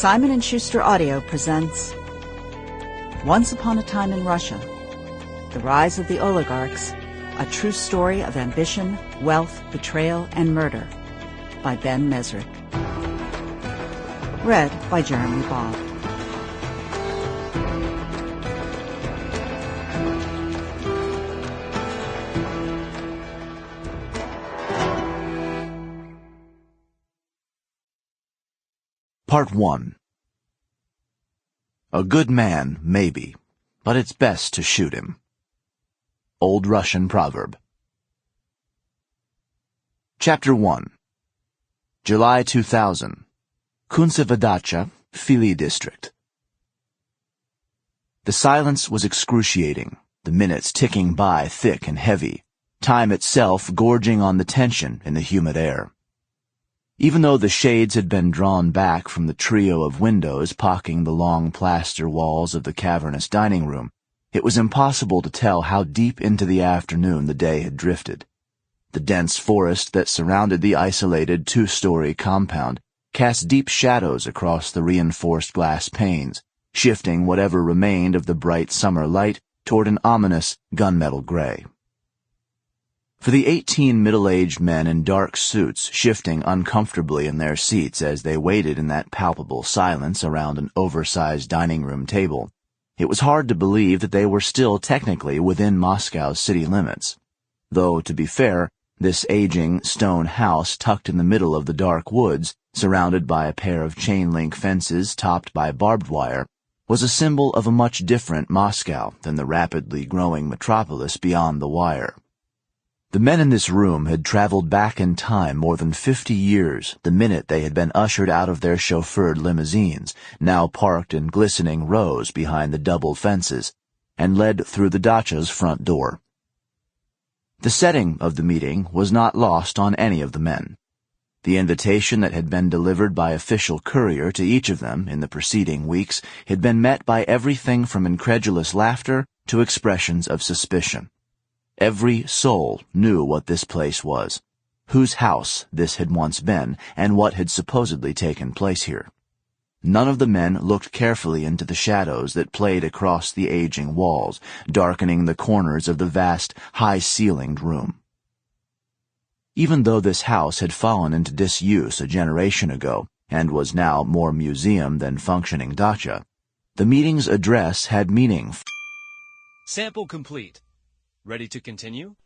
Simon & Schuster Audio presents Once Upon a Time in Russia, The Rise of the Oligarchs, a true story of ambition, wealth, betrayal, and murder, by Ben Mezrich. Read by Jeremy Bobb. Part 1. A good man, maybe, but it's best to shoot him. Old Russian proverb. Chapter 1. July 2000. Kuntsevadacha, Fili District. The silence was excruciating, the minutes ticking by thick and heavy, time itself gorging on the tension in the humid air. Even though the shades had been drawn back from the trio of windows pocking the long plaster walls of the cavernous dining room, it was impossible to tell how deep into the afternoon the day had drifted. The dense forest that surrounded the isolated two-story compound cast deep shadows across the reinforced glass panes, shifting whatever remained of the bright summer light toward an ominous gunmetal gray. For the 18 middle-aged men in dark suits shifting uncomfortably in their seats as they waited in that palpable silence around an oversized dining room table, it was hard to believe that they were still technically within Moscow's city limits. Though, to be fair, this aging stone house tucked in the middle of the dark woods, surrounded by a pair of chain-link fences topped by barbed wire, was a symbol of a much different Moscow than the rapidly growing metropolis beyond the wire. The men in this room had traveled back in time more than 50 years the minute they had been ushered out of their chauffeured limousines, now parked in glistening rows behind the double fences, and led through the dacha's front door. The setting of the meeting was not lost on any of the men. The invitation that had been delivered by official courier to each of them in the preceding weeks had been met by everything from incredulous laughter to expressions of suspicion. Every soul knew what this place was, whose house this had once been, and what had supposedly taken place here. None of the men looked carefully into the shadows that played across the aging walls, darkening the corners of the vast, high-ceilinged room. Even though this house had fallen into disuse a generation ago, and was now more museum than functioning dacha, the meeting's address had meaning. Sample complete. Ready to continue?